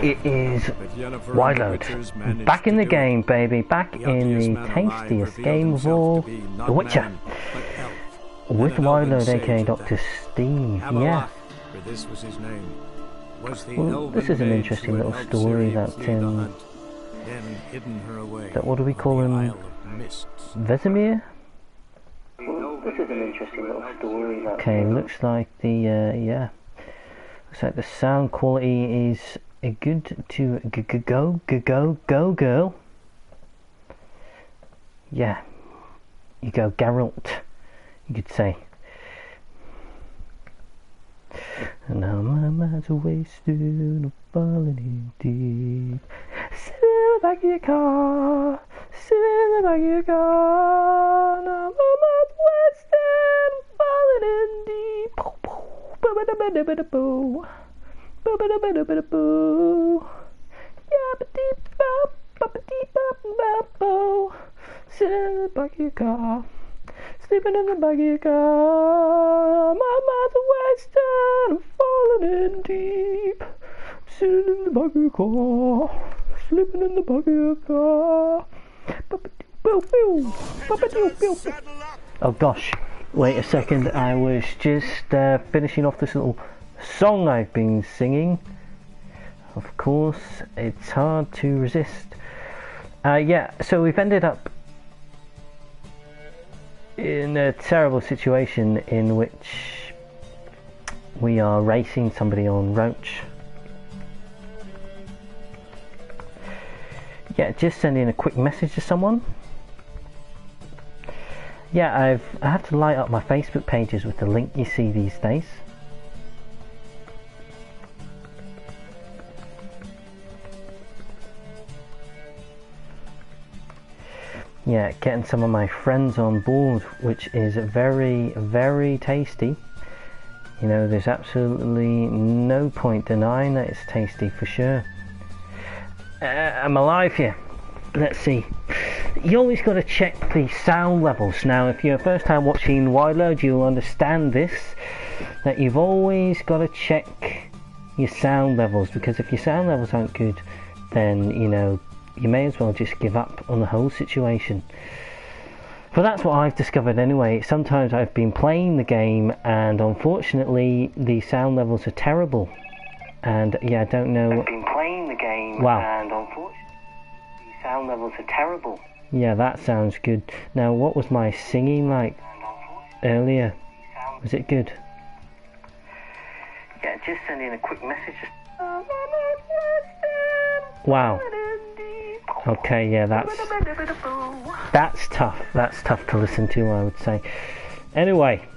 It is Wideload. Back in the game, baby. Back in the tastiest game of all, The Witcher. With Wideload, a.k.a. Dr. Steve. Yeah. Well, this is an interesting little story that, what do we call him? Vesemir? Well, this is an interesting little story that... Okay, looks like the, looks like the sound quality is good to go, girl. Yeah. You go, Geralt, you could say. And now my mind's wasted, I'm falling in deep. Sit in the back of your car, sit in the back of your car. Now my mind's wasted, I'm falling in deep. Boo-ba-da-ba-da-ba-da-boo. Boo-ba-da-ba-da-ba-da-boo. Yabba-dee-bop, bop-a-dee-bop-bop-boo. Sit in the back of your car, sleeping in the back of your car. My mind's wasted, I'm falling in deep. I'm sitting in the back of your car, sleeping in the back of your car. Oh gosh, wait a second, I was just finishing off this little song I've been singing. Of course, it's hard to resist. Yeah, so we've ended up in a terrible situation in which we are racing somebody on Roach. Yeah, just sending a quick message to someone. Yeah, I have to light up my Facebook pages with the link you see these days. Yeah, getting some of my friends on board, which is very, very tasty. You know, there's absolutely no point denying that it's tasty for sure. I'm alive here. Let's see. You always got to check the sound levels. Now, if you're first time watching Wideload, you'll understand this, that you've always got to check your sound levels, because if your sound levels aren't good, then, you know, you may as well just give up on the whole situation. But that's what I've discovered anyway. Sometimes I've been playing the game and unfortunately the sound levels are terrible. And yeah, I don't know. I've been playing the game and unfortunately the sound levels are terrible. Yeah, that sounds good. Now, what was my singing like earlier? Was it good? Yeah, just sending a quick message. Wow. Okay, yeah, that's tough. That's tough to listen to, I would say. Anyway,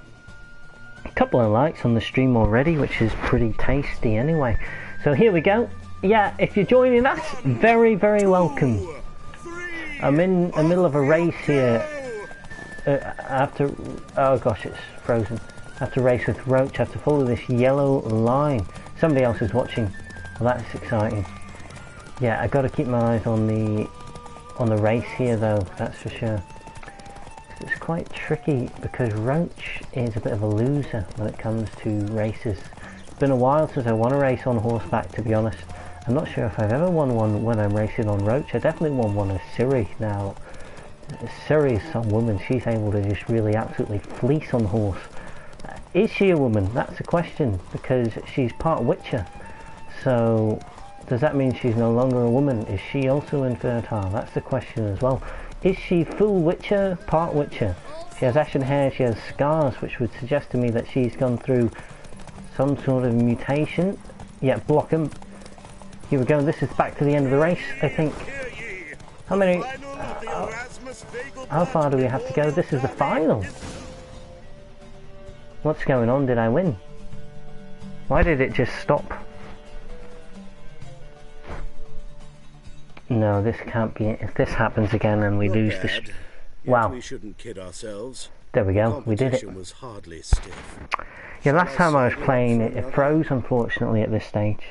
a couple of likes on the stream already, which is pretty tasty anyway. So here we go. Yeah, if you're joining us, very, very welcome. I'm in the middle of a race here. Oh gosh, it's frozen. I have to race with Roach. I have to follow this yellow line. Somebody else is watching. Well, that's exciting. Yeah, I got to keep my eyes on the race here, though. That's for sure. It's quite tricky because Roach is a bit of a loser when it comes to races. It's been a while since I won a race on horseback, to be honest. I'm not sure if I've ever won one when I'm racing on Roach. I definitely won one as Ciri. Now, Ciri is some woman. She's able to just really absolutely fleece on the horse. Is she a woman? That's the question, because she's part Witcher. So, does that mean she's no longer a woman? Is she also infertile? That's the question as well. Is she full Witcher, part Witcher? She has ashen hair, she has scars, which would suggest to me that she's gone through some sort of mutation. Yeah, block him. Here we go, this is back to the end of the race, I think. How many... how far do we have to go? This is the final. What's going on? Did I win? Why did it just stop? No, this can't be it. If this happens again and we lose this... Wow. We shouldn't kid ourselves. There we go, we did it. Was hardly stiff. Yeah, last time I was playing it froze, unfortunately, at this stage.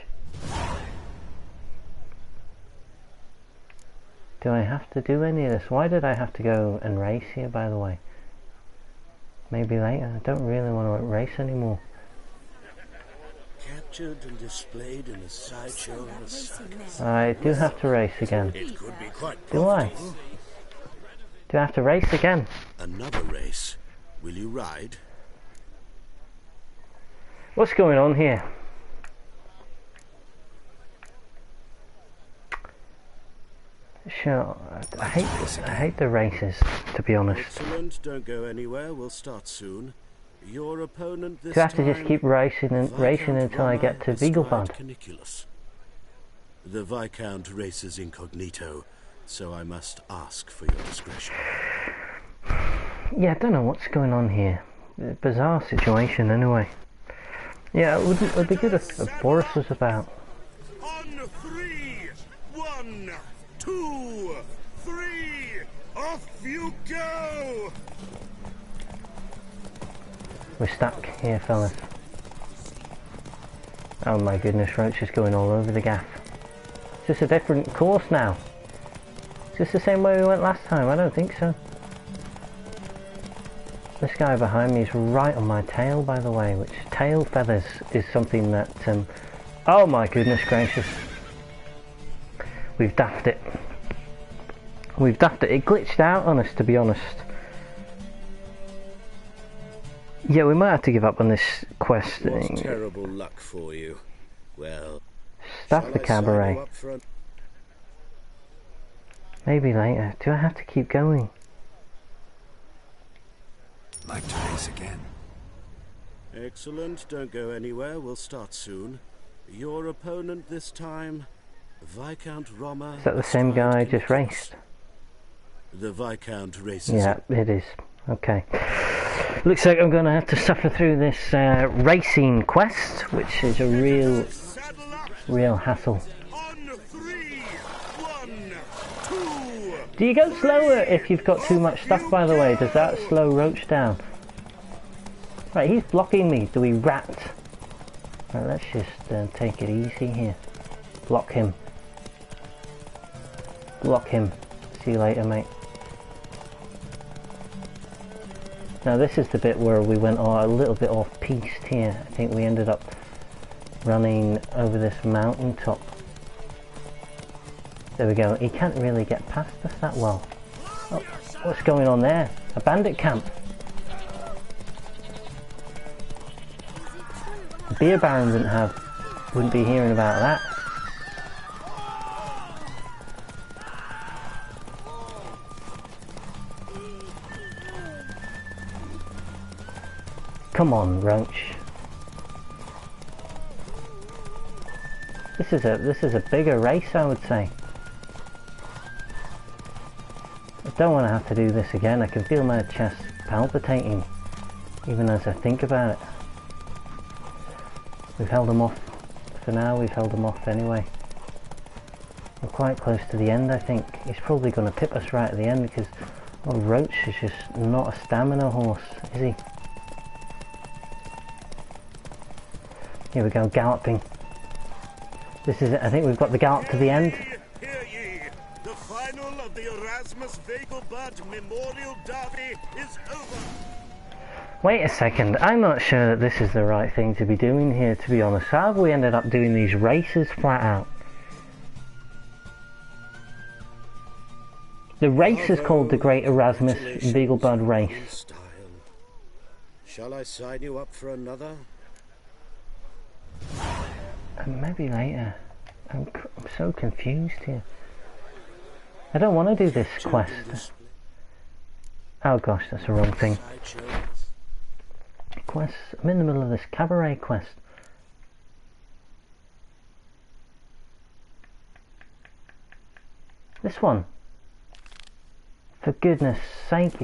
Do I have to do any of this? Why did I have to go and race here, by the way? Maybe later. I don't really want to race anymore. pictured and displayed in a sideshow or a circus. I do have to race again. It could be quite Do I? profitable. Do I have to race again? Another race. Will you ride? What's going on here? Sure, I hate the races, to be honest. Excellent. Don't go anywhere. We'll start soon. Your opponent this Do I have to just time, keep racing until I get to Wideload? The Viscount races incognito, so I must ask for your discretion. Yeah, I don't know what's going on here. Bizarre situation, anyway. Yeah, it would be good if Boris was about. On 3, 1, 2, 3, off you go! We're stuck here, fellas. Oh my goodness, Roach is going all over the gaff. Is this a different course now? Is this the same way we went last time? I don't think so. This guy behind me is right on my tail, by the way, which tail feathers is something that, oh my goodness gracious. We've daffed it. We've daffed it. It glitched out on us, to be honest. Yeah, we might have to give up on this quest. What's terrible luck for you? Well, Staff the cabaret. Maybe later. Do I have to keep going? Like to race again. Excellent. Don't go anywhere. We'll start soon. Your opponent this time, Viscount Roma. Is that the same guy I just raced? The Viscount races. Yeah, it is. Okay. Looks like I'm going to have to suffer through this racing quest, which is a real hassle. On 3, 1, 2. Do you go slower if you've got too much stuff, by the way? Does that slow Roach down? Right, he's blocking me. Do we rat? Right, let's just take it easy here. Block him. Block him. See you later, mate. Now this is the bit where we went a little bit off piste here. I think we ended up running over this mountain top. There we go. He can't really get past us that well. Oh, what's going on there? A bandit camp. The beer baron wouldn't be hearing about that. Come on, Roach. This is a bigger race, I would say. I don't want to have to do this again. I can feel my chest palpitating, even as I think about it. We've held them off. For now, we've held them off anyway. We're quite close to the end, I think. He's probably going to pip us right at the end because Roach is just not a stamina horse, is he? Here we go, galloping. This is it. I think we've got the gallop to the end. Hear ye. The final of the Erasmus Vegelbud Memorial Derby is over. Wait a second. I'm not sure that this is the right thing to be doing here, to be honest. How have we ended up doing these races flat out? The race is called the Great Erasmus Vegelbud Race. Shall I sign you up for another? Maybe later. I'm so confused here. I don't want to do this quest. Oh gosh, that's the wrong thing. Quest. I'm in the middle of this cabaret quest. This one. For goodness sake,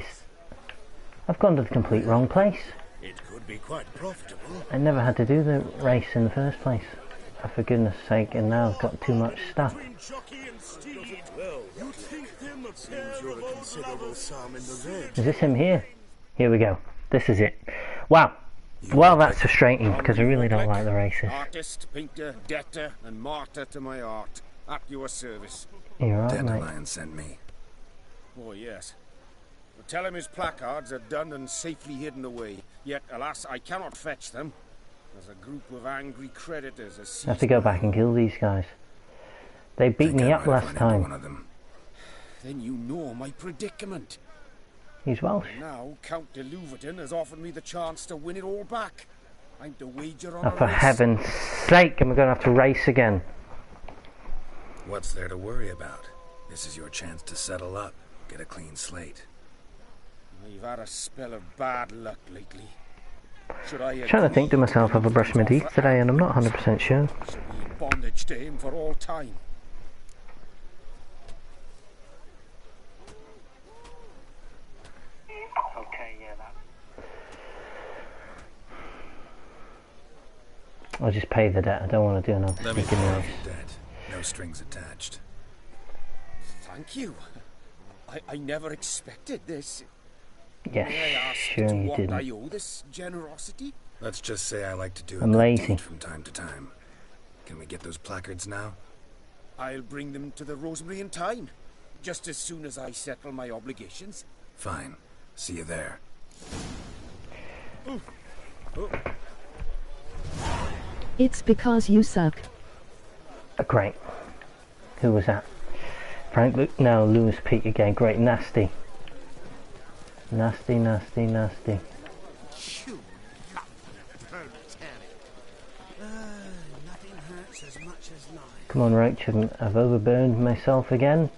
I've gone to the complete wrong place. It could be quite profitable. I never had to do the race in the first place. Oh, for goodness sake, and now I've got too much stuff. Is this him here? Here we go. This is it. Wow. Well, that's frustrating because I really don't like the races. Artist, painter, debtor, and martyr to my art. At your service. You're right, mate. Dandelion sent me. Oh, yes. But tell him his placards are done and safely hidden away. Yet, alas, I cannot fetch them. There's a group of angry creditors. I have to go back and kill these guys. They beat me up last time. One of them. Then you know my predicament. He's Welsh. Now Count de Louverton has offered me the chance to win it all back. I'm to wager on Oh, a for race. heaven's sake, am I going to have to race again? What's there to worry about? This is your chance to settle up, get a clean slate. I've had a spell of bad luck lately. Should I I'm trying to think to myself, have I brushed my teeth today? And I'm not 100% sure. I shall be in bondage to him for all time. Okay, yeah, I'll just pay the debt. I don't want to do another Let me sneaking pay off race. your debt. No strings attached. Thank you. I never expected this. Yes, May I ask sure to you what didn't. I owe this generosity? Let's just say I like to do a I'm good lazy. deed from time to time. Can we get those placards now? I'll bring them to the Rosemary in time, just as soon as I settle my obligations. Fine. See you there. It's because you suck. Great. Who was that? Frank Luke? No, Lewis Pete again. Great. Nasty. Nasty, nasty, nasty. You nothing hurts as much as life. Come on, Roach. I've overburned myself again.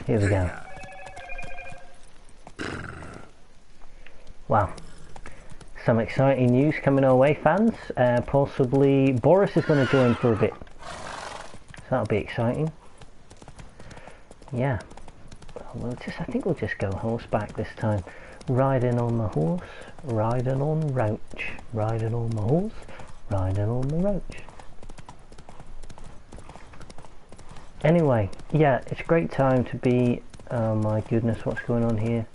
Here we go. Wow. Some exciting news coming our way, fans. Possibly Boris is going to join for a bit. So that'll be exciting. Yeah. I think we'll just go horseback this time. Riding on my horse, riding on Roach. Riding on my horse, riding on my Roach. Anyway, yeah, it's a great time to be... Oh my goodness, what's going on here?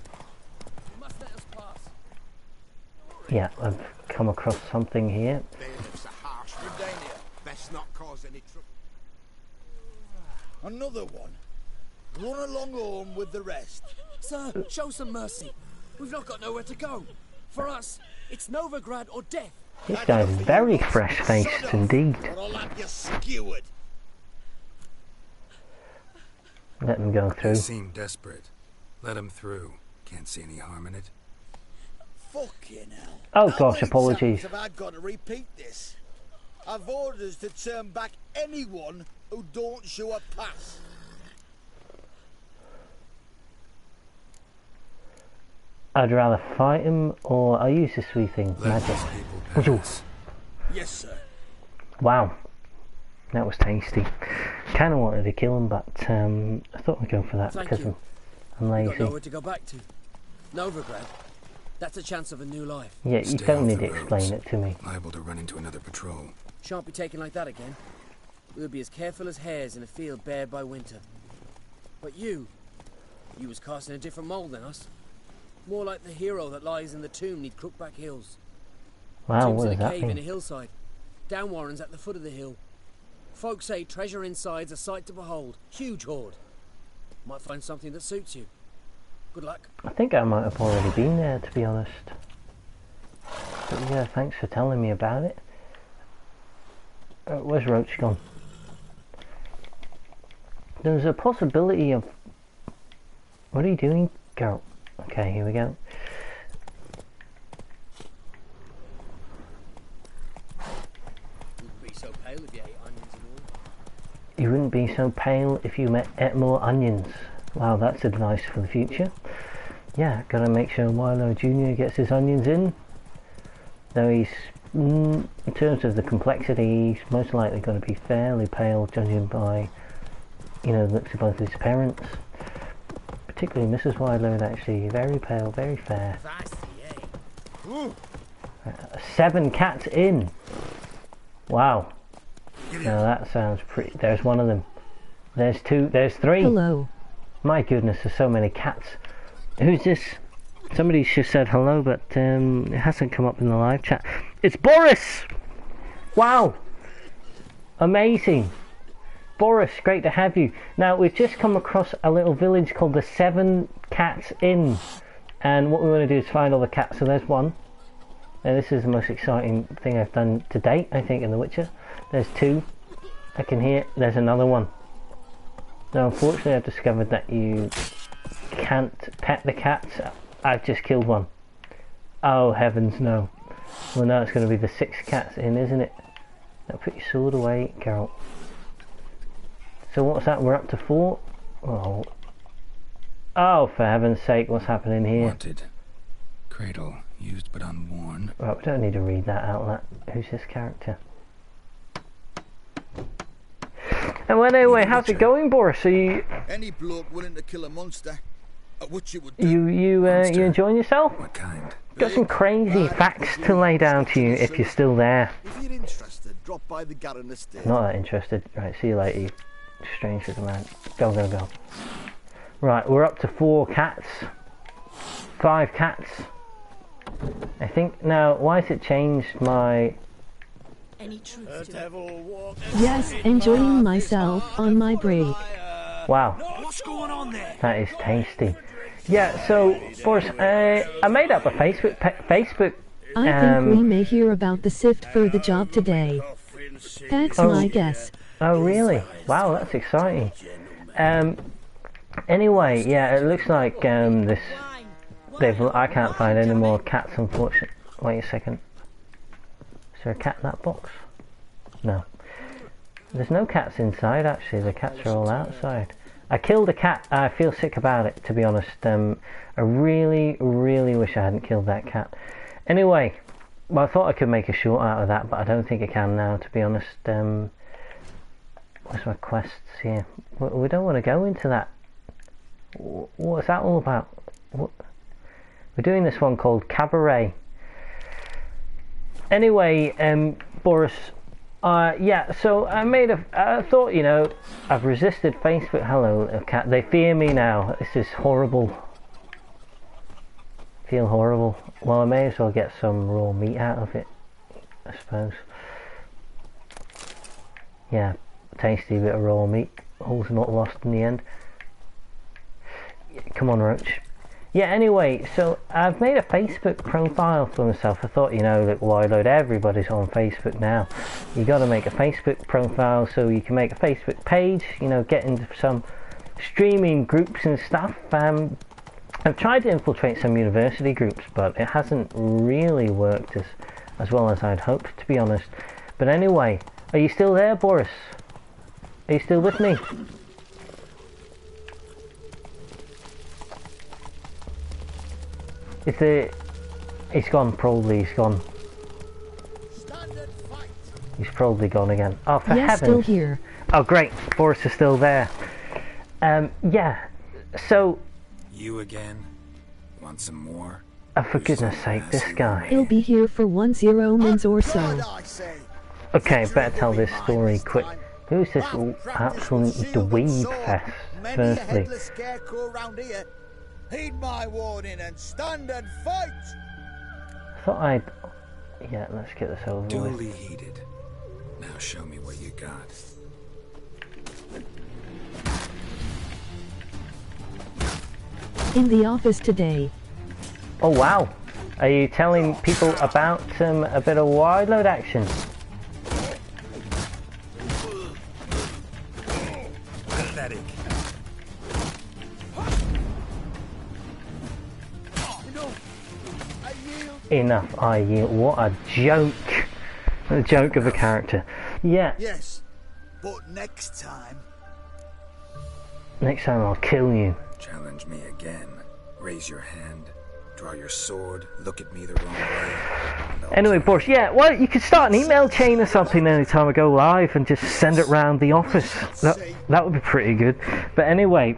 Yeah, I've come across something here. Bailiffs are harsh, Redania. Best not cause any trouble. Another one. Run along home with the rest. Sir, show some mercy. We've not got nowhere to go. For us, it's Novigrad or death. This guy's very fresh-faced indeed. Or I'll have you skewered. Let them go They through. seem desperate. Let them through. Can't see any harm in it. Fucking hell. Oh How gosh, many apologies. times have I got to repeat this? I've orders to turn back anyone who don't show a pass. I'd rather fight him, or I'll use this wee thing, Let magic. these people pass. Yes, sir. Wow, that was tasty. Kind of wanted to kill him, but I thought I'd go for that Thank because you. I'm We've got lazy. nowhere to go back to. Novigrad. That's a chance of a new life. Yeah, you Stay don't off need the to explain roads. it to me. Liable to run into another patrol. Shan't be taken like that again. We'll be as careful as hares in a field bared by winter. But you was cast in a different mould than us. More like the hero that lies in the tomb neath Crookback Hills. Wow, Tomb's what in does a that cave in a mean? hillside. Down warrens at the foot of the hill. Folks say treasure inside's a sight to behold. Huge hoard. Might find something that suits you. Good luck. I think I might have already been there, to be honest. But yeah, thanks for telling me about it. Where's Roach gone? There's a possibility of... What are you doing, girl? Okay, here we go. Wouldn't be so pale if you ate onions and all. You wouldn't be so pale if you ate more onions. Wow, that's advice for the future. Yeah, gotta make sure Wideload Jr. gets his onions in. Though he's, in terms of the complexity, he's most likely going to be fairly pale, judging by, you know, the looks of both his parents. Particularly Mrs. Wideload, actually, very pale, very fair. Fasty, eh? 7 cats in! Wow. Now that sounds pretty... There's one of them. There's 2, there's 3! Hello. My goodness, there's so many cats. Who's this? Somebody's just said hello, but it hasn't come up in the live chat. It's Boris! Wow! Amazing! Boris, great to have you. Now, we've just come across a little village called the Seven Cats Inn. And what we want to do is find all the cats. So there's one. And this is the most exciting thing I've done to date, I think, in The Witcher. There's two. I can hear. There's another one. Now, unfortunately, I've discovered that you can't pet the cats. I've just killed one. Oh, heavens, no. Well, now it's going to be the 6 cats in, isn't it? Now, put your sword away, Carol. So what's that? We're up to 4? Oh. Oh, for heaven's sake, what's happening here? Wanted. Cradle, used but unworn. Right, we don't need to read that out loud. Who's this character? And well, anyway, how's it going, Boris? Are you... Any bloke willing to kill a monster, what you would do. You enjoying yourself? What kind? Got some crazy facts to lay down to you if you're still there. If you're interested, drop by the Garden Estate. Not that interested. Right, see you later, you strange little man. Go, go, go. Right, we're up to 4 cats. 5 cats. I think now, why has it changed my... Yes, enjoying myself on my break. Wow. What's going on there? That is tasty. Yeah, so, Boris, I made up a Facebook... I think we may hear about the sift for the job today. That's my guess. Oh, really? Wow, that's exciting. Anyway, yeah, it looks like I can't find any more cats, unfortunately. Wait a second. Is there a cat in that box? No. There's no cats inside, actually. The cats are all outside. I killed a cat. I feel sick about it, to be honest. I really, really wish I hadn't killed that cat. Anyway, well, I thought I could make a short out of that, but I don't think I can now, to be honest. What's my quests here? We don't want to go into that. What's that all about? We're doing this one called Cabaret. Anyway, Boris, yeah, so I thought, you know, I've resisted Facebook. Hello, cat. They fear me now. This is horrible. Feel horrible. Well, I may as well get some raw meat out of it, I suppose. Yeah, tasty bit of raw meat. All's not lost in the end. Come on, Roach. Yeah, anyway, so I've made a Facebook profile for myself. I thought, you know, that Wideload, everybody's on Facebook now. You got to make a Facebook profile so you can make a Facebook page, you know, get into some streaming groups and stuff. I've tried to infiltrate some university groups, but it hasn't really worked as well as I'd hoped, to be honest. But anyway, are you still there, Boris? Are you still with me? He's gone, probably he's gone. He's probably gone again. Oh, for heavens. Still here. Oh, great. Boris is still there. Yeah, so... You again? Want some more? Oh, for goodness sake, this guy. He'll be here for 10 minutes or so. Okay, better tell this story quick. Who's this absolute dweeb fest, firstly? Heed my warning and stand and fight! I thought I'd... Yeah, let's get this over with. Duly heated. Now show me what you got. In the office today. Oh, wow. Are you telling people about a bit of Wideload action? Pathetic. Enough, I yield. What a joke. A joke of a character. Yeah. Yes, but next time... Next time I'll kill you. Challenge me again. Raise your hand. Draw your sword. Look at me the wrong way. Anyway, Boris, yeah, well, you could start an email chain or something anytime I go live and just send it round the office. That would be pretty good. But anyway...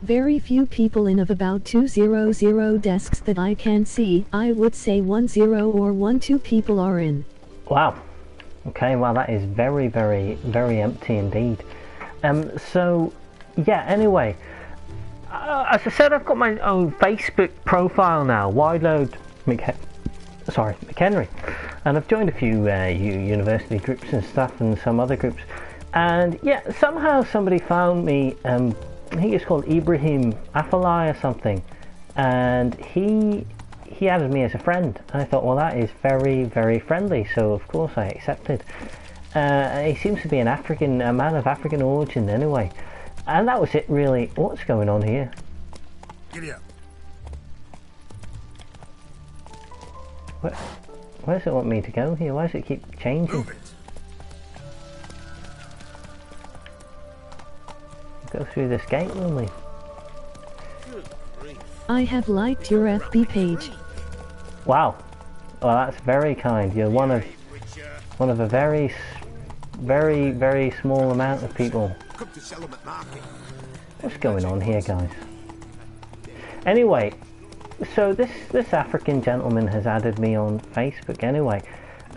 Very few people in of about 200 desks that I can see. I would say 10 or 12 people are in. Wow. Okay, well that is very, very, very empty indeed. So, yeah, anyway. As I said, I've got my own Facebook profile now. Wideload McHenry. and I've joined a few university groups and stuff, and some other groups. And yeah, somehow somebody found me. I think it's called Ibrahim Afellai or something, and he added me as a friend. And I thought, well, that is very, very friendly. So of course I accepted. He seems to be a man of African origin anyway. And that was it, really. What's going on here? Giddy up. Where does it want me to go here? Why does it keep changing? Move it. Go through this gate, will we? I have liked your FB page. Wow. Well, that's very kind. You're one of a very, very, very small amount of people. What's going on here, guys? Anyway, so this African gentleman has added me on Facebook anyway.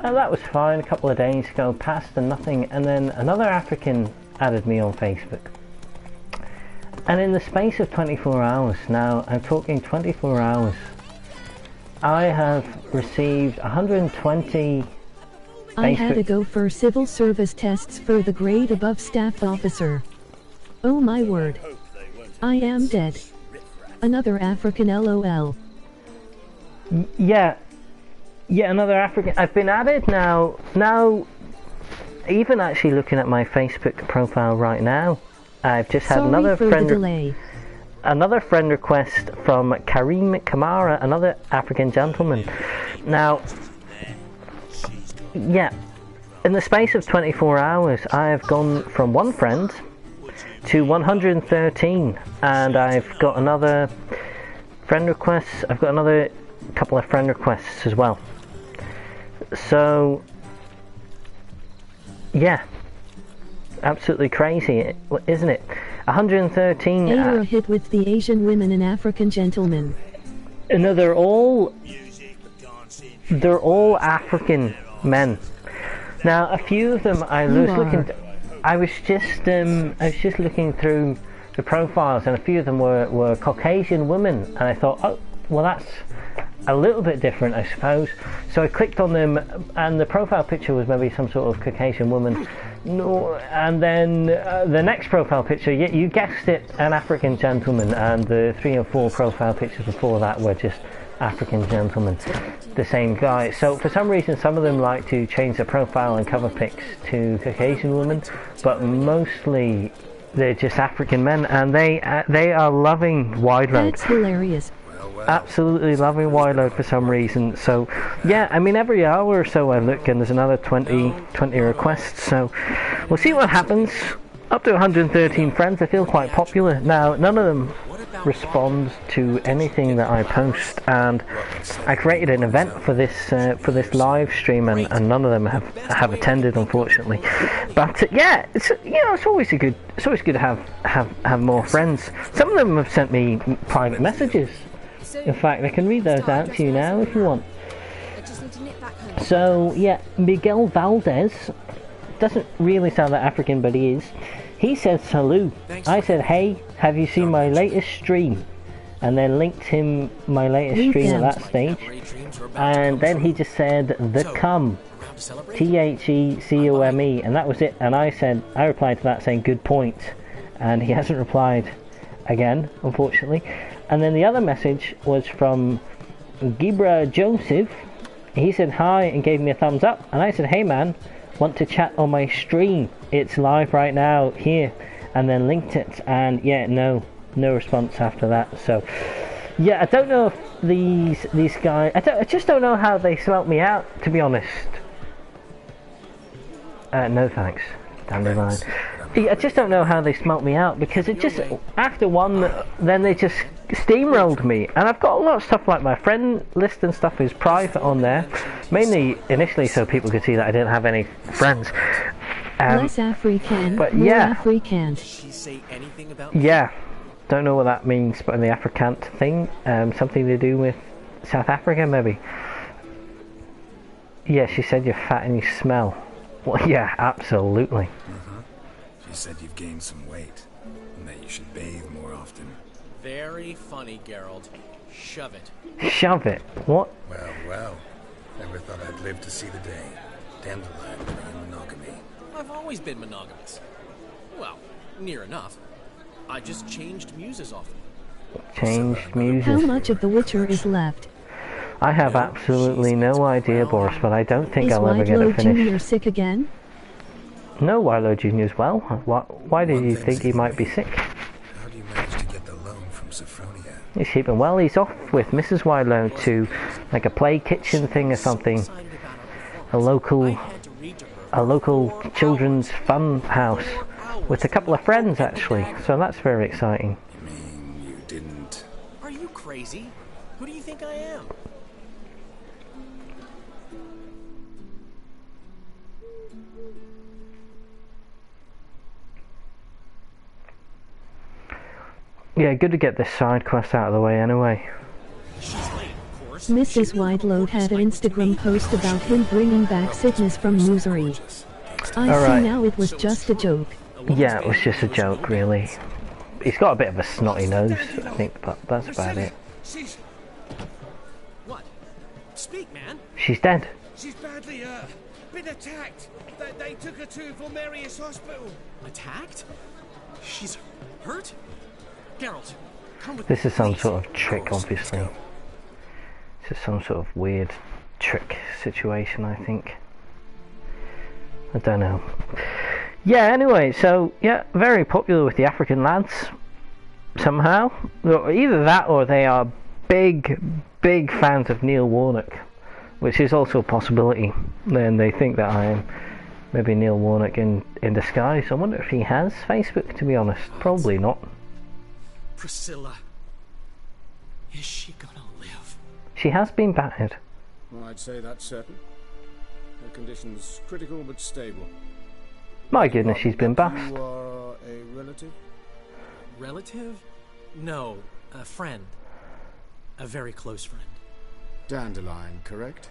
That was fine. A couple of days ago, passed and nothing, and then another African added me on Facebook. And in the space of 24 hours, now I'm talking 24 hours, I have received 120 I had to go for civil service tests for the grade above staff officer. Oh my word. I am dead. Another African LOL. Yeah, another African. I've been added now, even actually looking at my Facebook profile right now, I've just had another friend request from Karim Kamara, another African gentleman. Now, yeah, in the space of 24 hours, I have gone from one friend to 113, and I've got another friend request. I've got another couple of friend requests as well. So, yeah. Absolutely crazy, isn't it? 113. You're a hit with the Asian women and African gentlemen. No, they're all African men. Now, a few of them I was just looking through the profiles, and a few of them were Caucasian women, and I thought, oh, well, that's a little bit different, I suppose. So I clicked on them, and the profile picture was maybe some sort of Caucasian woman. No, and then the next profile picture, you guessed it, an African gentleman, and the 3 or 4 profile pictures before that were just African gentlemen, the same guy. So for some reason, some of them like to change their profile and cover pics to Caucasian women, but mostly they're just African men, and they are loving Wideload. That's hilarious. Absolutely loving Wideload for some reason. So yeah, I mean, every hour or so I look and there's another 20 requests, so we'll see what happens. Up to 113 friends. I feel quite popular now. None of them respond to anything that I post, and I created an event for this live stream, and none of them have attended, unfortunately. But yeah, it's always good to have more friends. Some of them have sent me private messages. In fact, I can read those out to you now if you want. So, yeah, Miguel Valdez doesn't really sound that African, but he is. He said salut. I said, hey, have you seen my latest stream? And then linked him my latest stream at that stage. And then he just said, the cum. THECOME. And that was it. And I replied to that saying, good point. And he hasn't replied again, unfortunately. And then the other message was from Gibra Joseph. He said hi and gave me a thumbs up, and I said, hey man, want to chat on my stream? It's live right now here. And then linked it, and yeah, no response after that. So yeah, I don't know if these guys, I just don't know how they smelt me out, to be honest. No thanks, Dandelion. I just don't know how they smelt me out, because it just, after one, then they just steamrolled me. And I've got a lot of stuff, like my friend list and stuff is private on there, mainly initially so people could see that I didn't have any friends. Less African, but more yeah, African. Yeah, don't know what that means, but the Africant thing, something to do with South Africa maybe. Yeah, she said you're fat and you smell. Well, yeah, absolutely. She said you've gained some weight, and that you should bathe more often. Very funny, Geralt. Shove it. Shove it? What? Well. Never thought I'd live to see the day. Dandelion and monogamy. I've always been monogamous. Well, near enough. I just changed muses often. Changed music. How much of The Witcher is left? I have absolutely no idea, Boris, but I don't think Is I'll ever get it Wideload Jr. finished. sick again? No, Wideload Jr.'s well. Why did you think he might be sick? How do you manage to get the loan from Sophronia? He's keeping well. He's off with Mrs. Wideload to like a play kitchen thing or something. A local children's fun house with a couple of friends actually. So that's very exciting. You mean you didn't? Are you crazy? Who do you think I am? Yeah, good to get this side quest out of the way anyway. Mrs. Wideload had an Instagram post about him bringing back sickness from Musery. I Alright. see now it was just a joke. Yeah, it was just a joke really. He's got a bit of a snotty nose, I think, but that's about it. She's... What? Speak, man. She's dead. she's badly, been attacked. They took her to Vulmerius Hospital. Attacked? She's hurt? Geralt, come with This me, is some please. sort of trick, obviously. This is some sort of weird trick situation, I think. I don't know. Yeah, anyway, so, yeah, very popular with the African lads, somehow. Either that or they are big fans of Neil Warnock, which is also a possibility. Then they think that I am maybe Neil Warnock in disguise. I wonder if he has Facebook, to be honest. Probably not. Priscilla. Is she gonna live? She has been battered. Well, I'd say that's certain. Her condition's critical but stable. My goodness, she's been buffed. You are a relative? Relative? No, a friend. A very close friend. Dandelion, correct?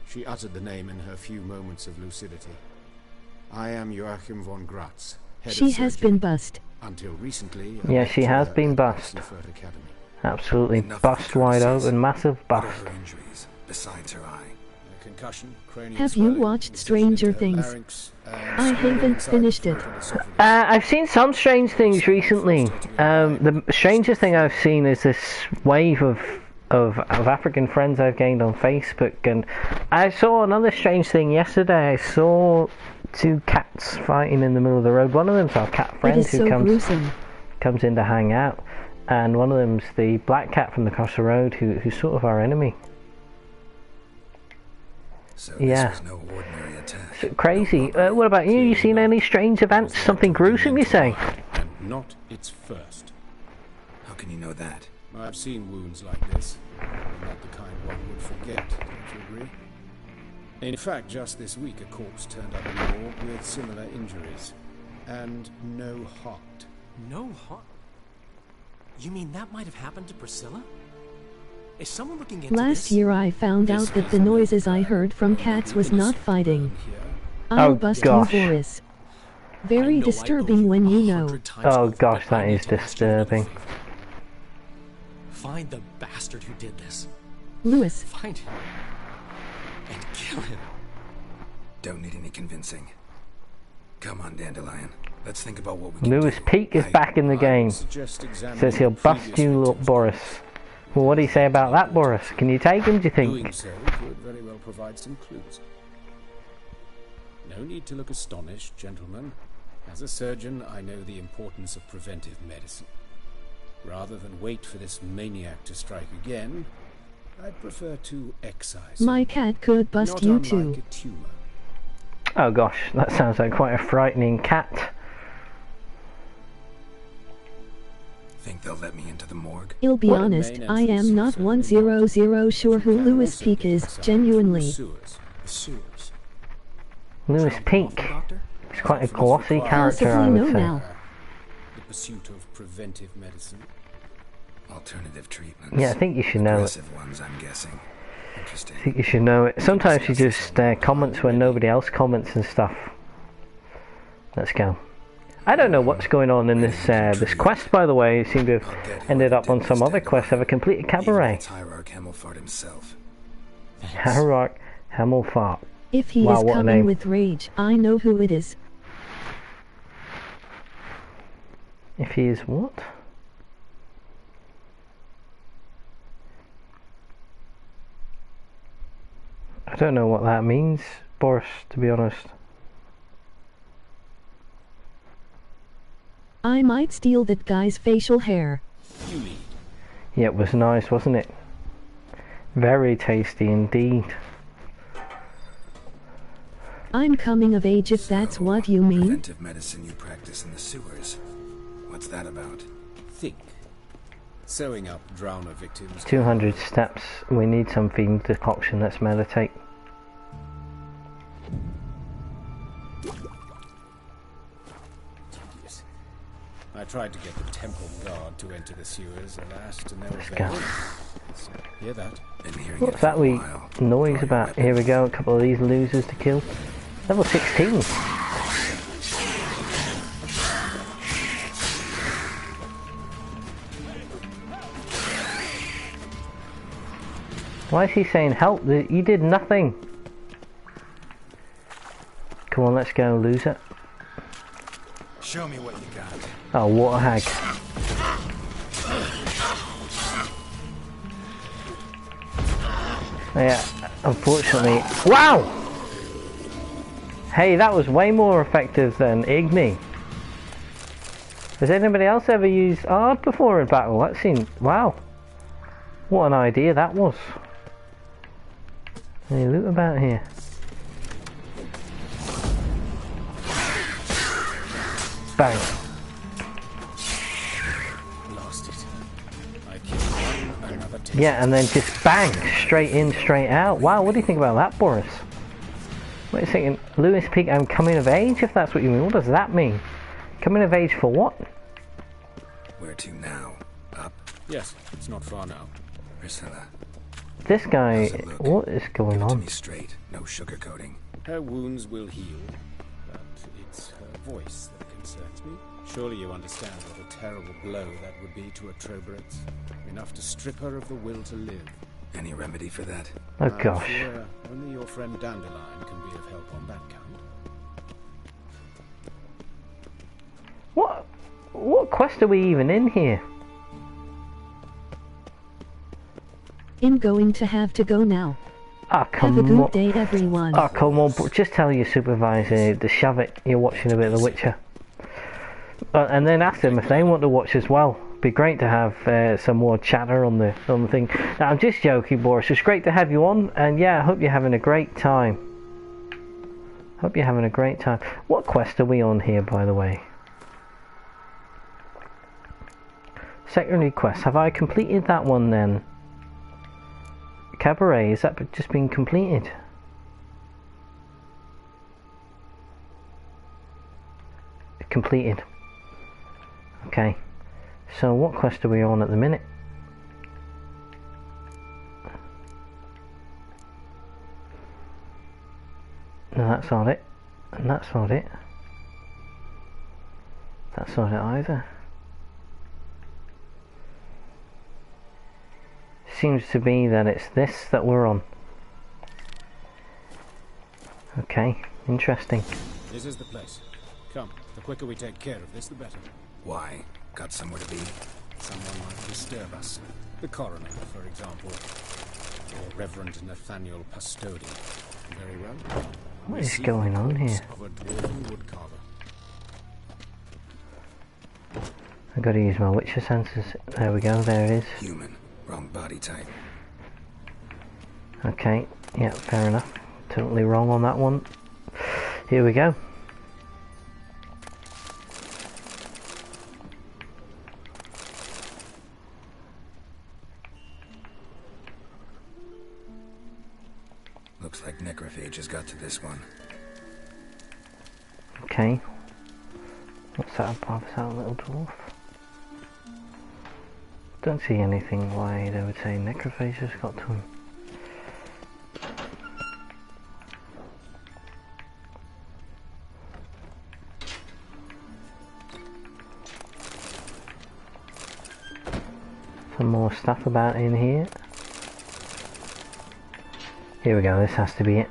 She uttered the name in her few moments of lucidity. I am Joachim von Gratz, head She of has surgery. been bussed. Until recently, Yeah, she has been bussed. Academy. Absolutely Enough of bust the wide curses. open, massive What are bust. her injuries, besides her eye? A concussion, cranial Have you swelling, watched incision Stranger into Things? larynx, and I swelling haven't inside finished the it. throat and esophagus. I've seen some strange things recently. The strangest thing I've seen is this wave of African friends I've gained on Facebook, and I saw another strange thing yesterday. I saw two cats fighting in the middle of the road. One of them's our cat It friend is who so comes gruesome. in to hang out, and one of them's the black cat from across the road who's sort of our enemy. So Yeah. this was no ordinary attack. So crazy. What about you? You seen any strange events? Something gruesome, you say? And not its first. How can you know that? I've seen wounds like this. Not the kind one would forget, don't you agree? In fact, just this week a corpse turned up in the morgue with similar injuries. And no heart. No heart? You mean that might have happened to Priscilla? Is someone looking into Last this? year I found out that the noises I heard from cats was not fighting. I'll Oh, bust gosh. you, Boris. I Very know I disturbing owe you when you know. 100 times Oh over, gosh, but I that need is to ask you another disturbing. favor. Find the bastard who did this. Lewis, Find him. And kill him. Don't need any convincing. Come on, Dandelion. Let's think about what we can Lewis do. Peak is back in the game. Says he'll bust you, little Boris. Well, what do you say about that, Boris? Can you take him, do you Doing think? so could very well provide some clues. No need to look astonished, gentlemen. As a surgeon, I know the importance of preventive medicine. Rather than wait for this maniac to strike again, I'd prefer to excise my him. cat could bust Not you unlike too. a tumor. Oh gosh, that sounds like quite a frightening cat. Think they'll let me into the morgue? I'll be What? honest, I am not 100 sure who Lewis Peak is, genuinely. Sewers. The sewers. Lewis Trail Peak. them off, Doctor? He's quite a glossy character, Possibly I no would say. now. The pursuit of preventive medicine. Alternative treatments. Yeah, I think you should know it. Aggressive ones, I'm guessing. Interesting. I think you should know it. Sometimes he just comments when nobody else comments and stuff. Let's go. I don't know what's going on in this quest, by the way. It seemed to have ended up on some other quest. Have a completed Even cabaret. its hierarch Hemelfart himself. Harrock Hammelfart. If he Wow, is what a coming name. with rage, I know who it is. If he is what? I don't know what that means, Boris, to be honest. I might steal that guy's facial hair. You lead. Yeah, it was nice, wasn't it? Very tasty indeed. I'm coming of age if that's what you mean. Preventive medicine you practice in the sewers. What's that about? Think. Sewing up drowner victims. 200 steps. We need some theme decoction. Let's meditate. Tedious. I tried to get the temple guard to enter the sewers, alas, to no Let's avail. go. So, hear that? Been hearing What's it that for a wee while. noise Draw your about? weapon. Here we go, a couple of these losers to kill. Level 16. Why is he saying help? You did nothing. Come on, let's go, loser. Show me what you got. Oh, water hag. Yeah, unfortunately. Wow! Hey, that was way more effective than Igni. Has anybody else ever used Ard before in battle? That seemed. Wow. What an idea that was. Any loot about here? Bang. Lost it. I killed one, another takes Yeah, and then just bang, straight in, straight out. Wow, what do you think about that, Boris? Wait a second, Lewis Peak, I'm coming of age, if that's what you mean. What does that mean? Coming of age for what? Where to now? Up? Yes, it's not far now. Priscilla. This guy, How's it look? what is going Give it to on? me straight. No sugarcoating. Her wounds will heal, but it's her voice that concerns me. Surely you understand what a terrible blow that would be to a Trobritz. Enough to strip her of the will to live. Any remedy for that? Oh I gosh. fear only your friend Dandelion can be of help on that count. What quest are we even in here? I'm going to have to go now. Ah, Have a come good on. day, everyone. Oh, come on. Just tell your supervisor to shove it. You're watching a bit of The Witcher. And then ask them if they want to watch as well. Be great to have some more chatter on the thing. Now, I'm just joking, Boris. It's great to have you on, and yeah, I hope you're having a great time. Hope you're having a great time. What quest are we on here, by the way? Secondary quest. Have I completed that one then? Cabaret, is that just been completed? Completed. Okay. So what quest are we on at the minute? No, that's not it. And that's not it. That's not it either. Seems to be that it's this that we're on. Okay, interesting. This is the place. Come, the quicker we take care of this, the better. Why? Got somewhere to be? Someone might disturb us. The coroner, for example. Or Reverend Nathaniel Pastodi. Very well. What is going on here? Of a dwarven woodcarver. I've got to use my Witcher senses. There we go, there it is. Human. Wrong body type. Okay, yeah, fair enough. Totally wrong on that one. Here we go. Looks like necrophage has got to this one. Okay. What's that above? Is that a little dwarf? Don't see anything why they would say necrophage has got to him. Some more stuff about in here. Here we go, this has to be it.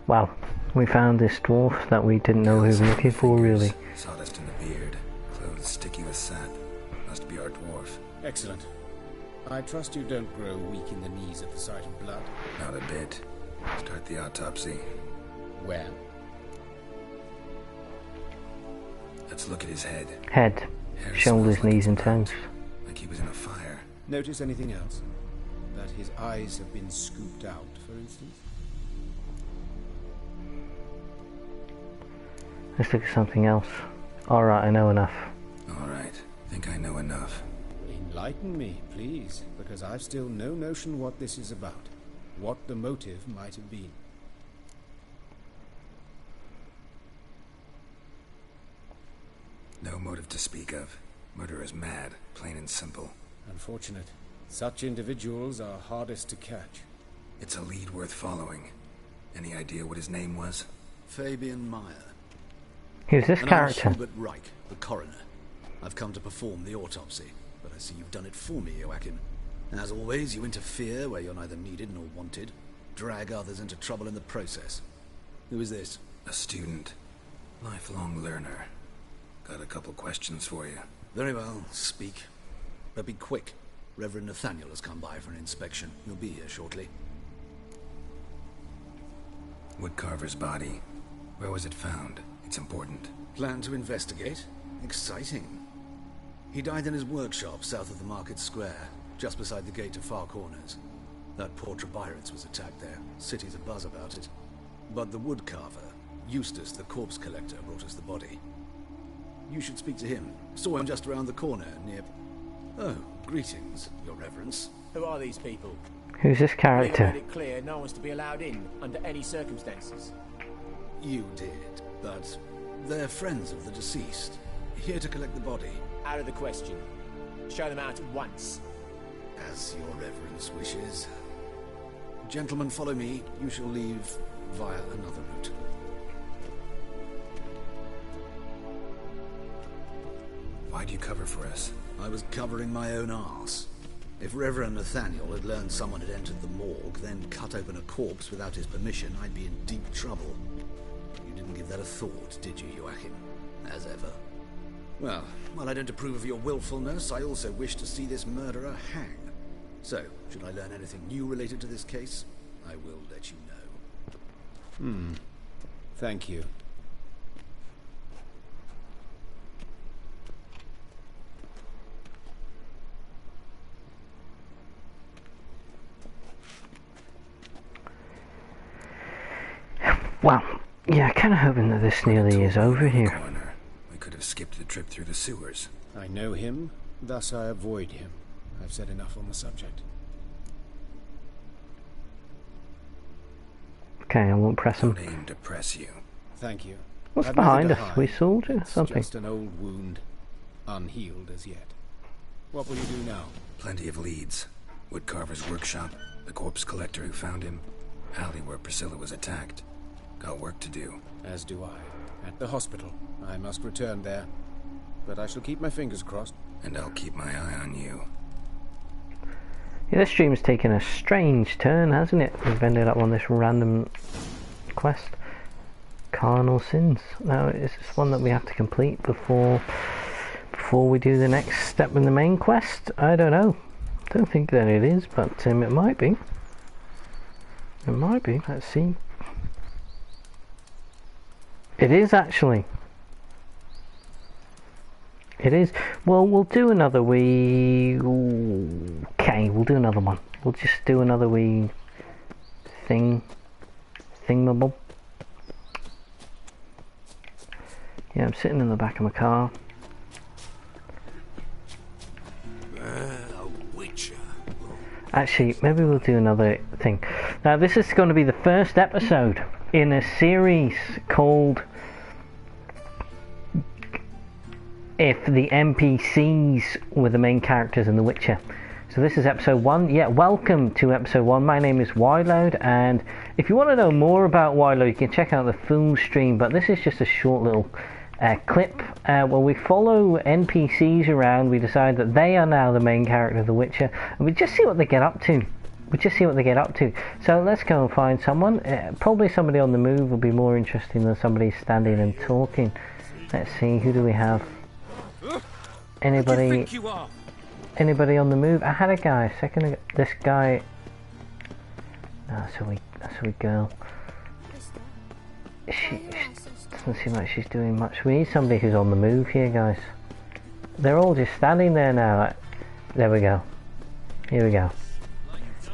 Wow, we found this dwarf that we didn't know we were looking for, really. Sawdust in the beard, clothes sticky with sap. Must be our dwarf. Excellent. I trust you don't grow weak in the knees at the sight of blood. Not a bit. Start the autopsy. Where? Let's look at his head. Head, Hair shoulders, smells like knees and it's burnt, toes. like he was in a fire. Notice anything else? That his eyes have been scooped out, for instance? Let's look at something else. Alright, I know enough. Alright, think I know enough. Enlighten me, please, because I've still no notion what this is about. What the motive might have been. No motive to speak of. Murder is mad, plain and simple. Unfortunate. Such individuals are hardest to catch. It's a lead worth following. Any idea what his name was? Fabian Meyer. Who's this And character? I'm Hubert Reich, the coroner. I've come to perform the autopsy, but I see you've done it for me, Joachim. As always, you interfere where you're neither needed nor wanted. Drag others into trouble in the process. Who is this? A student. Lifelong learner. Got a couple questions for you. Very well, speak. But be quick. Reverend Nathaniel has come by for an inspection. He'll be here shortly. Woodcarver's body. Where was it found? It's important. Plan to investigate? Exciting. He died in his workshop south of the market square, just beside the gate to Far Corners. That poor Trebyritz was attacked there. City's abuzz about it. But the woodcarver, Eustace the corpse collector, brought us the body. You should speak to him. Saw him just around the corner near... Oh, greetings, your reverence. Who are these people? Who's this You character? made it clear no one's to be allowed in under any circumstances. You did, but they're friends of the deceased. Here to collect the body. Out of the question. Show them out at once. As your reverence wishes. Gentlemen, follow me. You shall leave via another route. Why'd you cover for us? I was covering my own arse. If Reverend Nathaniel had learned someone had entered the morgue, then cut open a corpse without his permission, I'd be in deep trouble. You didn't give that a thought, did you, Joachim? As ever. Well, while I don't approve of your willfulness, I also wish to see this murderer hang. So, should I learn anything new related to this case, I will let you know. Thank you. Well, yeah, kind of hoping that this nearly is over here. Corner. We could have skipped the trip through the sewers. I know him, thus I avoid him. I've said enough on the subject. Okay, I won't press him. Don't aim to press you. Thank you. What's I've behind nothing us? to We hide. soldier? It's Something. just an old wound, unhealed as yet. What will you do now? Plenty of leads. Woodcarver's workshop, the corpse collector who found him, alley where Priscilla was attacked. Got work to do. As do I. At the hospital. I must return there. But I shall keep my fingers crossed. And I'll keep my eye on you. Yeah, this stream's taken a strange turn, hasn't it? We've ended up on this random quest. Carnal sins. Now, is this one that we have to complete before we do the next step in the main quest? I don't know. Don't think that it is, but it might be. It might be. Let's see. It is actually. It is. Well, we'll do another wee... Okay, we'll do another one. We'll just do another wee thingamabob. Yeah, I'm sitting in the back of my car. A witcher. Actually, maybe we'll do another thing. Now, this is going to be the first episode in a series called If the NPCs were the main characters in The Witcher. So this is episode 1. Yeah, welcome to episode 1. My name is Wideload, and if you want to know more about Wideload, you can check out the full stream, but this is just a short little clip where we follow NPCs around. We decide that they are now the main character of The Witcher, and we just see what they get up to. we just see what they get up to. So let's go and find someone. Probably somebody on the move will be more interesting than somebody standing and talking. Let's see, who do we have? Anybody on the move? I had a guy a second ago. This guy. That's a wee girl. She doesn't seem like she's doing much. We need somebody who's on the move here, guys. They're all just standing there now. There we go. Here we go.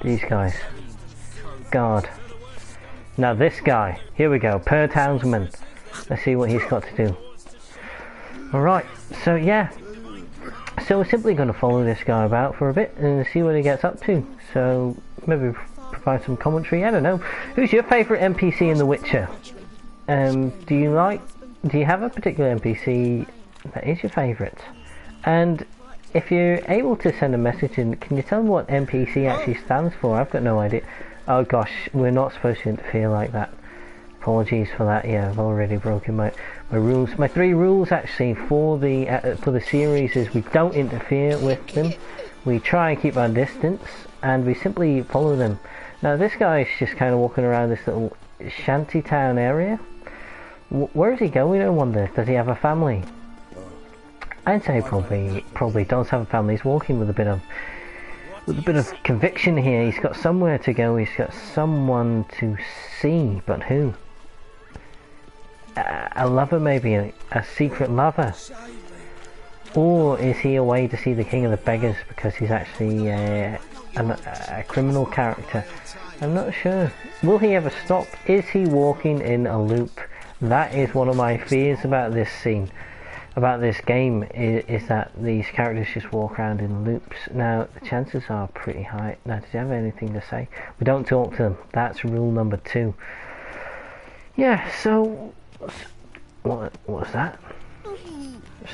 These guys. God. Now this guy. Here we go. Per townsman. Let's see what he's got to do. Alright. So yeah. So we're simply going to follow this guy about for a bit and see what he gets up to. So maybe provide some commentary. I don't know. Who's your favourite NPC in The Witcher? Do you have a particular NPC that is your favourite? And if you're able to send a message in, can you tell me what NPC actually stands for? I've got no idea. Oh gosh, we're not supposed to interfere like that. Apologies for that. Yeah, I've already broken my rules. My 3 rules actually for the series is we don't interfere with them. We try and keep our distance, and we simply follow them. Now this guy is just kind of walking around this little shanty town area. Where is he going, I wonder? Does he have a family? I'd say probably does have a family. He's walking with a bit of conviction here. He's got somewhere to go. He's got someone to see, but who? A lover, maybe a secret lover, or is he away to see the King of the Beggars because he's actually a criminal character? I'm not sure. Will he ever stop? Is he walking in a loop? That is one of my fears about this scene, about this game, is that these characters just walk around in loops. Now, the chances are pretty high. Now, did you have anything to say? We don't talk to them. That's rule number 2. Yeah, so... What was that?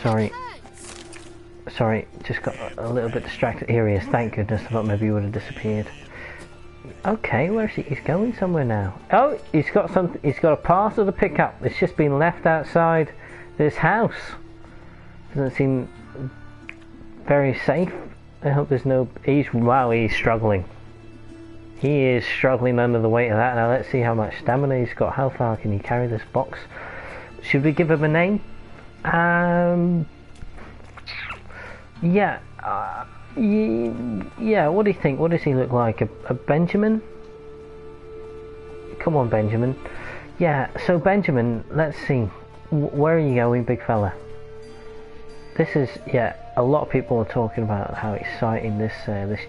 Sorry, just got a little bit distracted. Here he is, thank goodness. I thought maybe he would have disappeared. Okay, where is he? He's going somewhere now. Oh, he's got a parcel to pick up. It's just been left outside this house. Doesn't seem very safe. I hope there's no... Wow, he's struggling. He is struggling under the weight of that. Now let's see how much stamina he's got. How far can he carry this box? Should we give him a name? Yeah. Yeah, what do you think? What does he look like? A Benjamin? Come on, Benjamin. Yeah, so Benjamin, let's see. Where are you going, big fella? This is, yeah, a lot of people are talking about how exciting this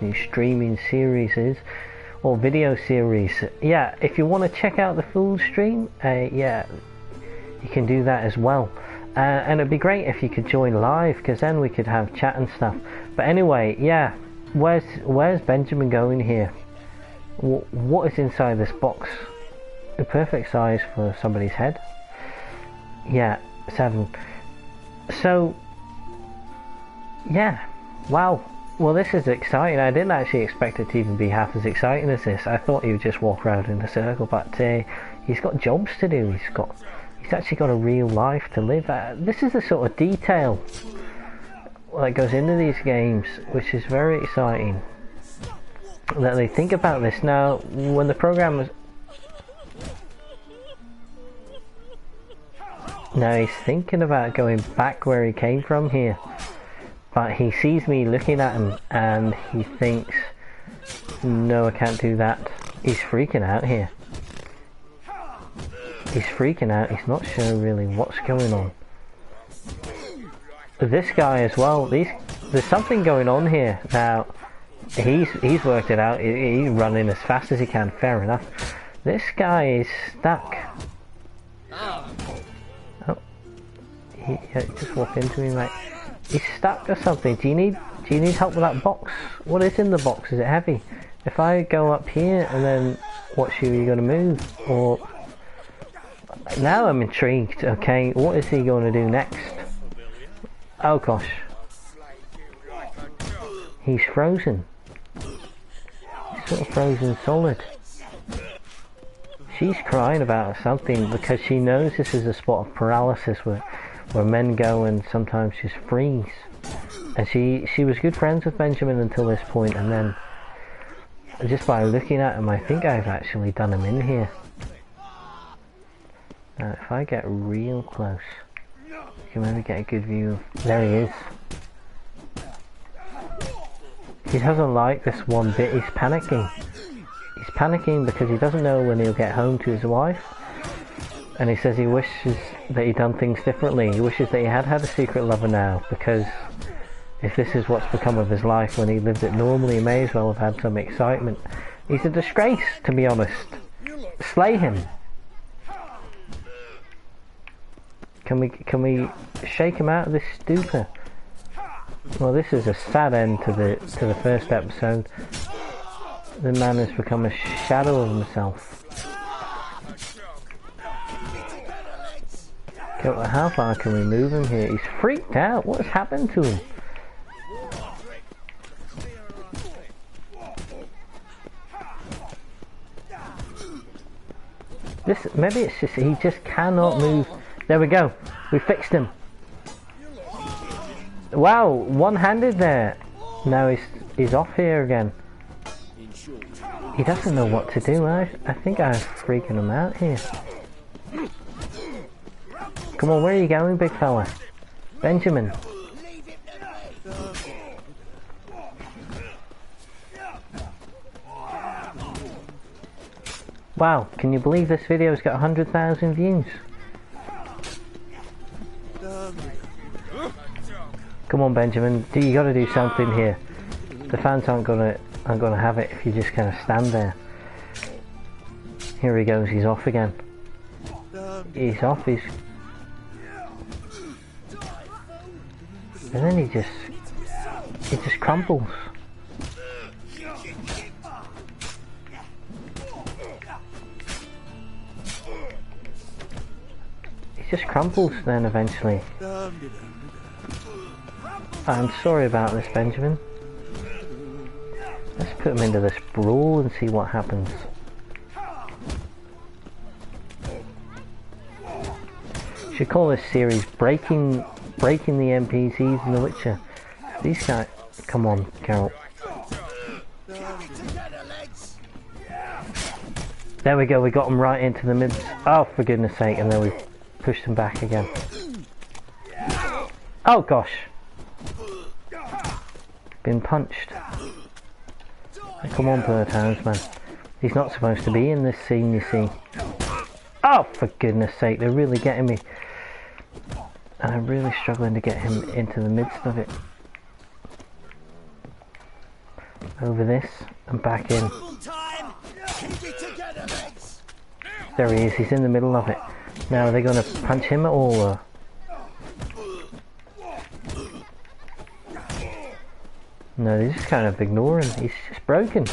new streaming series is, or video series. Yeah, if you want to check out the full stream, yeah, you can do that as well. And it'd be great if you could join live, because then we could have chat and stuff. But anyway, yeah, where's Benjamin going here? What is inside this box? The perfect size for somebody's head. Yeah, 7. So, yeah, wow. Well, this is exciting. I didn't actually expect it to even be half as exciting as this. I thought he would just walk around in a circle, but he's got jobs to do. He's actually got a real life to live. This is the sort of detail that goes into these games, which is very exciting. That they think about this. Now, when the program was... Now he's thinking about going back where he came from here. But he sees me looking at him and he thinks, no, I can't do that. He's freaking out here. He's freaking out. He's not sure really what's going on. This guy as well. There's something going on here. Now, he's worked it out. He's running as fast as he can. Fair enough. This guy is stuck. Oh, he just walked into me like he's stuck or something. Do you need help with that box? What is in the box? Is it heavy? If I go up here and then watch you, are you going to move? Or now I'm intrigued. Okay, what is he going to do next? Oh gosh, he's frozen. He's sort of frozen solid. She's crying about something because she knows this is a spot of paralysis where men go and sometimes just freeze. And she was good friends with Benjamin until this point, and then just by looking at him, I think I've actually done him in here. Now, if I get real close, you can maybe get a good view of... There he is. He doesn't like this one bit. He's panicking. He's panicking because he doesn't know when he'll get home to his wife. And he says he wishes that he'd done things differently. He wishes that he had had a secret lover now, because if this is what's become of his life when he lived it normally, he may as well have had some excitement. He's a disgrace, to be honest. Slay him. Can we shake him out of this stupor? Well, this is a sad end to the first episode. The man has become a shadow of himself. Okay, how far can we move him here? He's freaked out. What has happened to him? Maybe it's just he just cannot move. There we go. We fixed him. Wow, one-handed there. Now he's off here again. He doesn't know what to do. I think I'm freaking him out here. Come on, where are you going, big fella? Benjamin. Wow, can you believe this video's got 100,000 views? Come on, Benjamin, you got to do something here. The fans aren't gonna have it if you just kind of stand there. Here he goes. He's off again. He's off. And then he just crumbles. He just crumples then eventually. I'm sorry about this, Benjamin. Let's put him into this brawl and see what happens. Should call this series breaking the NPCs in The Witcher. These guys, come on, Carol. There we go. We got him right into the mid. Oh, for goodness sake! And then we pushed him back again. Oh gosh. Been punched. Come on, Birdhounds, man. He's not supposed to be in this scene, you see. Oh, for goodness sake, they're really getting me. And I'm really struggling to get him into the midst of it. Over this, and back in. There he is, he's in the middle of it. Now, are they going to punch him at all, or? No, they just kind of ignore him. He's just broken.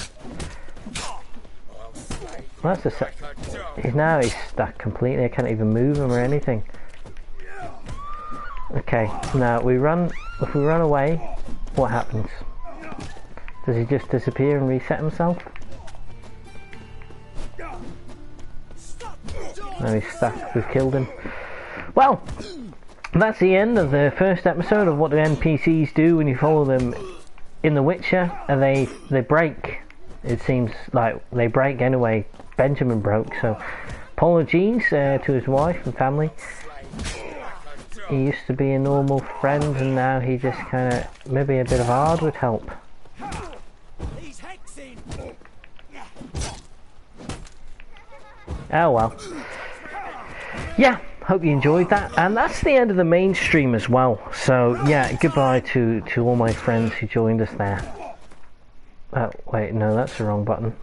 That's he's stuck completely. I can't even move him or anything. Okay, now if we run away, what happens? Does he just disappear and reset himself? No, he's stuck. We've killed him. Well, that's the end of the first episode of what the NPCs do when you follow them in The Witcher, and they break. It seems like they break anyway. Benjamin broke, so apologies to his wife and family. He used to be a normal friend, and now he just kind of, maybe a bit of hard would help. Oh well. Yeah, hope you enjoyed that, and that's the end of the main stream as well. So yeah, goodbye to all my friends who joined us there. Oh wait, no, that's the wrong button.